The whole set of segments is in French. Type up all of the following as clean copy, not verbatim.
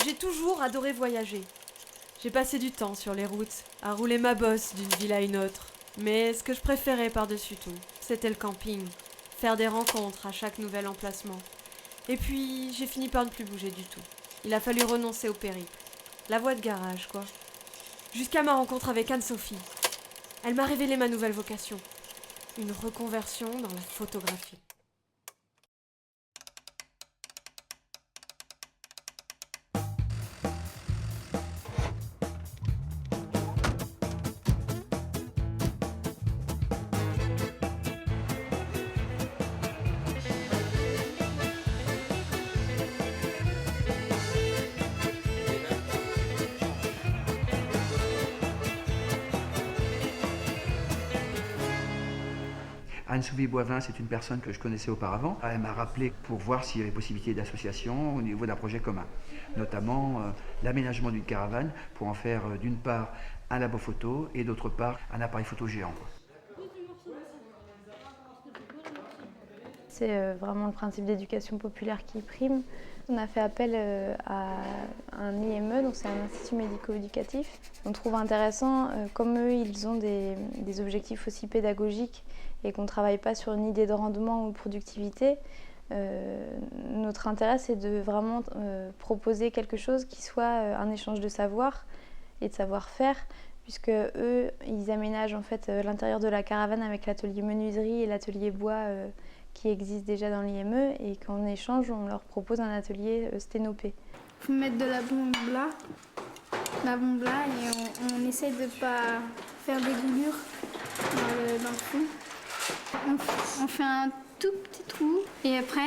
J'ai toujours adoré voyager. J'ai passé du temps sur les routes, à rouler ma bosse d'une ville à une autre. Mais ce que je préférais par-dessus tout, c'était le camping. Faire des rencontres à chaque nouvel emplacement. Et puis, j'ai fini par ne plus bouger du tout. Il a fallu renoncer au périple. La voie de garage, quoi. Jusqu'à ma rencontre avec Anne-Sophie. Elle m'a révélé ma nouvelle vocation. Une reconversion dans la photographie. Anne-Sophie Boivin, c'est une personne que je connaissais auparavant. Elle m'a rappelé pour voir s'il y avait possibilité d'association au niveau d'un projet commun, notamment l'aménagement d'une caravane pour en faire d'une part un labo photo et d'autre part un appareil photo géant. C'est vraiment le principe d'éducation populaire qui prime. On a fait appel à un IME, donc c'est un institut médico-éducatif. On trouve intéressant, comme eux, ils ont des objectifs aussi pédagogiques et qu'on ne travaille pas sur une idée de rendement ou de productivité. Notre intérêt, c'est de vraiment proposer quelque chose qui soit un échange de savoir et de savoir-faire, puisque eux, ils aménagent en fait l'intérieur de la caravane avec l'atelier menuiserie et l'atelier bois qui existent déjà dans l'IME, et qu'en échange, on leur propose un atelier sténopé. Il faut mettre de la bombe là, et on essaie de ne pas faire des goulures dans le fond. On fait un tout petit trou et après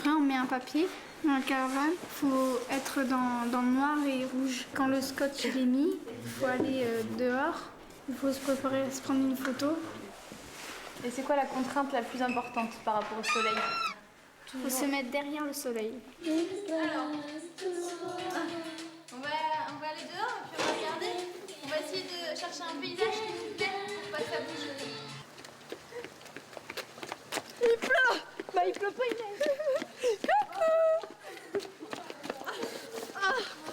on met un papier dans la caravane. Il faut être dans le noir et rouge. Quand le scotch est mis, il faut aller dehors. Il faut se préparer à se prendre une photo. Et c'est quoi la contrainte la plus importante par rapport au soleil? Il faut se mettre derrière le soleil. Alors, on va aller dehors et puis on va regarder. On va essayer de chercher un paysage qui nous plaît pour pas que ça bouge. Il pleut! Bah il pleut pas, il neige. Coucou!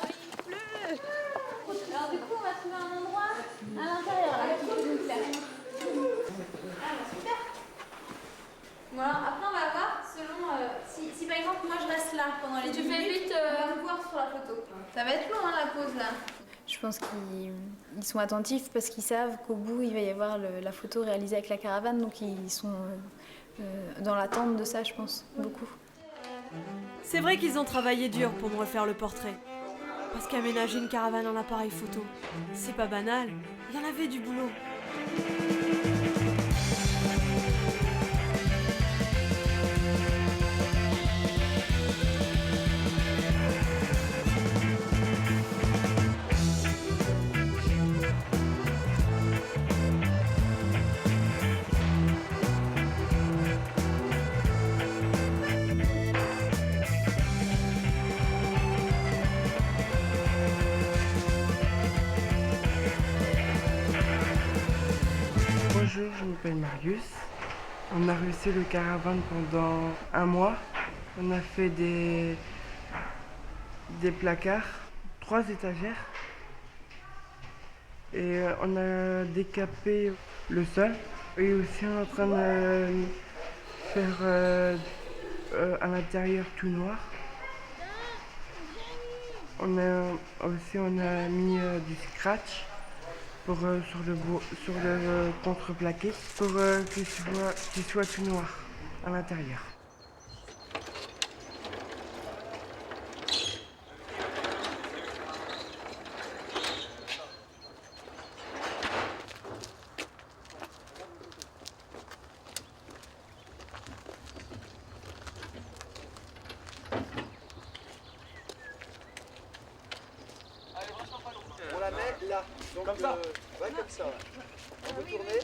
Il pleut. Alors du coup, on va trouver un endroit à l'intérieur là qui peut nous plaire. Super. Bon alors après on va voir selon si par exemple moi je reste là pendant les 10 minutes, on va me voir sur la photo. Ça va être long hein, la pause là. Je pense qu'ils sont attentifs parce qu'ils savent qu'au bout il va y avoir la photo réalisée avec la caravane, donc ils sont dans l'attente de ça, je pense, beaucoup. C'est vrai qu'ils ont travaillé dur pour me refaire le portrait. Parce qu'aménager une caravane en appareil photo, c'est pas banal. Il y en avait du boulot. Bonjour, je m'appelle Marius. On a réussi le caravane pendant un mois. On a fait des placards, 3 étagères. Et on a décapé le sol. Et aussi on est en train de faire à l'intérieur tout noir. On a mis du scratch sur le contreplaqué pour qu'il soit tout noir à l'intérieur. On la met là, donc comme ça. Ouais, comme ça. On peut tourner.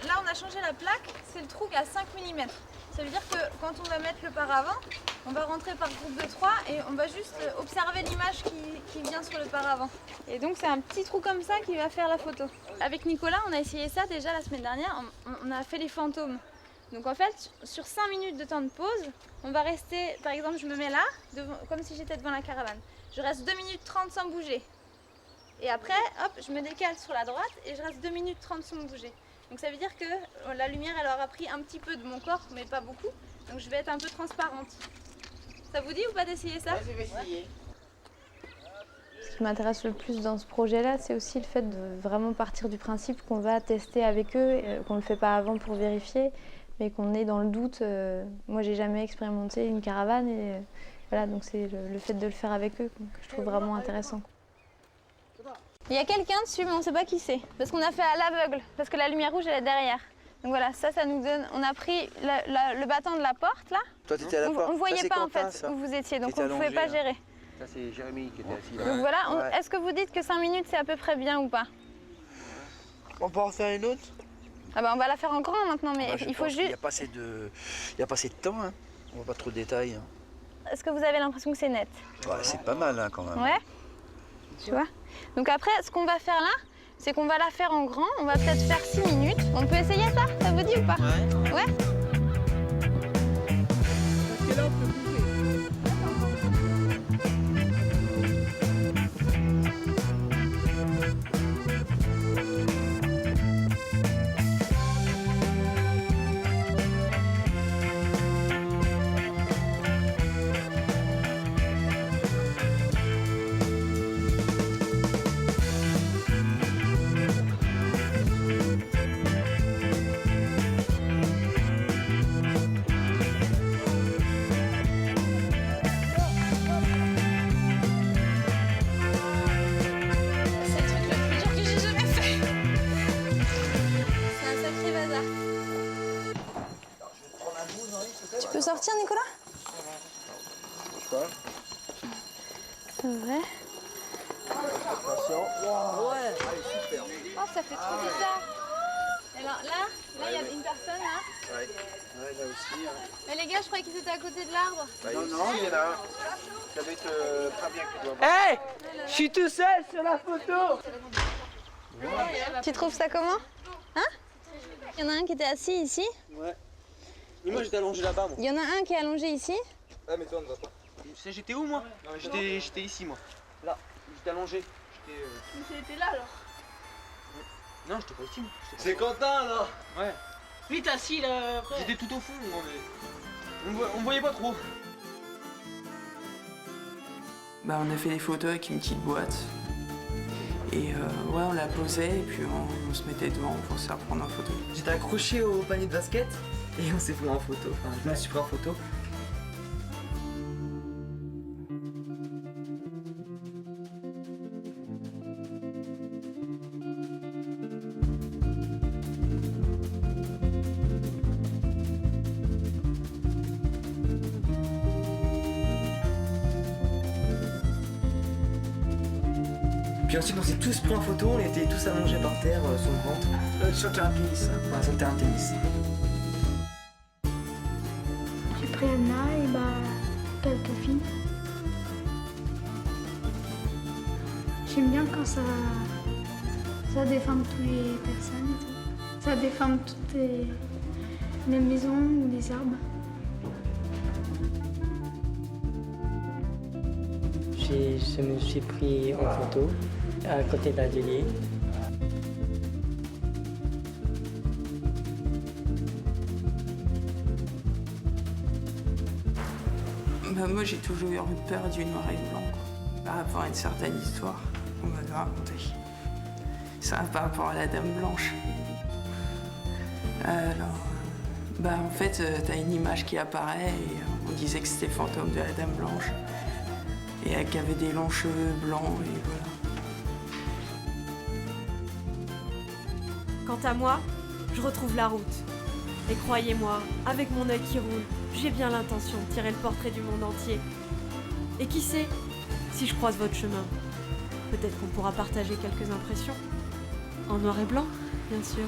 Là on a changé la plaque, c'est le trou qui a 5 mm. Ça veut dire que quand on va mettre le paravent, on va rentrer par groupe de 3 et on va juste observer l'image qui vient sur le paravent. Et donc c'est un petit trou comme ça qui va faire la photo. Avec Nicolas, on a essayé ça déjà la semaine dernière, on a fait les fantômes. Donc en fait, sur 5 minutes de temps de pause, on va rester, par exemple, je me mets là, comme si j'étais devant la caravane. Je reste 2 minutes 30 sans bouger. Et après, hop, je me décale sur la droite et je reste 2 minutes 30 sans bouger. Donc ça veut dire que la lumière, elle aura pris un petit peu de mon corps, mais pas beaucoup. Donc je vais être un peu transparente. Ça vous dit ou pas d'essayer ça? Je vais essayer. Ce qui m'intéresse le plus dans ce projet-là, c'est aussi le fait de vraiment partir du principe qu'on va tester avec eux, qu'on ne le fait pas avant pour vérifier, mais qu'on est dans le doute. Moi, j'ai jamais expérimenté une caravane et voilà, donc c'est le fait de le faire avec eux que je trouve vraiment intéressant. Il y a quelqu'un dessus, mais on ne sait pas qui c'est. Parce qu'on a fait à l'aveugle, parce que la lumière rouge, elle est derrière. Donc voilà, ça nous donne... On a pris le battant de la porte, là. Toi, t'étais à la porte. On ne voyait Ça, pas, en Quentin, fait, ça. où vous étiez, donc T'étais on ne pouvait allongé, pas là. gérer. Ça, c'est Jérémy qui était assis là. Donc voilà, Ouais. est-ce que vous dites que 5 minutes, c'est à peu près bien ou pas? On peut en faire une autre? Ah bah on va la faire en grand maintenant, mais Moi, je il faut pense qu'il juste... n'y a pas assez de temps. Hein. On voit pas trop de détails. Est-ce que vous avez l'impression que c'est net? Ouais, c'est pas mal hein, quand même. Ouais. Tu vois? Donc après, ce qu'on va faire là, c'est qu'on va la faire en grand. On va peut-être faire 6 minutes. On peut essayer ça? Ça vous dit ou pas? Ouais. Ouais? Parce que là, on peut bouger. C'est le truc le plus dur que j'ai jamais fait. C'est un sacré bazar. Tu peux sortir, Nicolas? C'est vrai? Attention. Wow. Ouais. Allez, super. Oh, ça fait trop bizarre. Alors là, il y a une personne là. Ouais, là aussi. Hein. Mais les gars, je croyais qu'ils étaient à côté de l'arbre. Non, il y en a un. Ça va être pas bien que tu dois. Hé, je suis tout seul sur la photo. Tu trouves ça comment? Hein? Il y en a un qui était assis ici. Ouais. Mais moi j'étais allongé là-bas moi. Il y en a un qui est allongé ici. Ah, mais toi, on ne va pas. Tu sais j'étais où moi? J'étais ici moi. Là. J'étais allongé. J'étais. Mais c'était là alors. Non, j'étais pas ici moi. C'est Quentin là. Ouais. Lui t'es assis là après. J'étais tout au fond moi mais. On me voyait pas trop. Bah on a fait des photos avec une petite boîte. Et ouais on la posait et puis on se mettait devant pour se faire prendre en photo. J'étais accroché au panier de basket et on s'est pris en photo. Enfin, je me suis pris en photo. Puis ensuite on s'est tous pris en photo, on était tous allongés par terre sur le ventre. Sur le terrain de tennis. Enfin, sur le terrain de tennis. J'ai pris Anna et quelques filles. J'aime bien quand ça déforme toutes les personnes et tout. Ça déforme toutes les maisons ou les arbres. Je me suis pris en photo à côté de l'atelier. Bah moi j'ai toujours eu peur du noir et blanc, quoi. Par rapport à une certaine histoire qu'on m'avait racontée. Ça par rapport à la Dame Blanche. Alors, bah en fait t'as une image qui apparaît et on disait que c'était fantôme de la Dame Blanche. Et qui avait des longs cheveux blancs et voilà. Quant à moi, je retrouve la route. Et croyez-moi, avec mon œil qui roule, j'ai bien l'intention de tirer le portrait du monde entier. Et qui sait, si je croise votre chemin, peut-être qu'on pourra partager quelques impressions. En noir et blanc, bien sûr.